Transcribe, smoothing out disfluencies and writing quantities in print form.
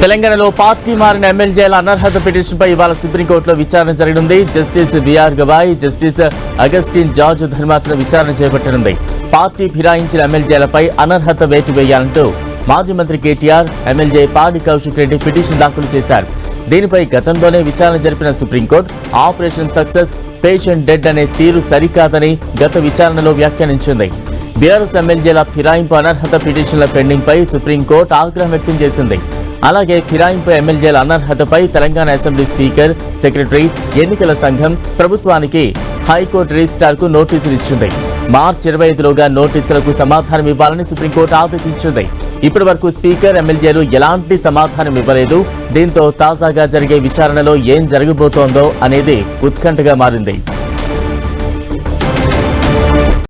తెలంగాణలో పార్టీ మారిన ఎమ్మెల్యేల అనర్హత పిటిషన్పై ఇవాళ సుప్రీంకోర్టులో విచారణ జరగనుంది. Justice BR Gavai, justice Augustine George ధర్మాసనం విచారణ చేపట్టనుంది. పార్టీ ఫిరాయించిన ఎమ్మెల్యేలపై అనర్హత వేటు వేయాలంటూ మాజీ మంత్రి కేటీఆర్, ఎమ్మెల్యే పాడి కౌశిక్ రెడ్డి పిటిషన్ దాఖలు చేశారు. దీనిపై గతంలోనే విచారణ జరిపిన supreme court operation success, patient dead అనే తీరు సరికాదని గత విచారణలో వ్యాఖ్యానించింది. బీఆర్ఎస్ ఎమ్మెల్యేల ఫిరాయింపు అనర్హత పిటిషన్ల పెండింగ్ పై సుప్రీంకోర్టు ఆగ్రహం వ్యక్తం చేసింది. అలాగే ఫిరాయింపు ఎమ్మెల్యేల అనర్హతపై తెలంగాణ అసెంబ్లీ స్పీకర్, సెక్రటరీ, ఎన్నికల సంఘం ప్రభుత్వానికి హైకోర్టు రిజిస్ట్రార్ కు నోటీసులు ఇచ్చింది. మార్చి 25లోగా నోటీసులకు సమాధానం ఇవ్వాలని సుప్రీంకోర్టు ఆదేశించింది. ఇప్పటి వరకు స్పీకర్, ఎమ్మెల్యేలు ఎలాంటి సమాధానం ఇవ్వలేదు. దీంతో తాజాగా జరిగే విచారణలో ఏం జరగబోతోందో అనేది ఉత్కంఠగా మారింది.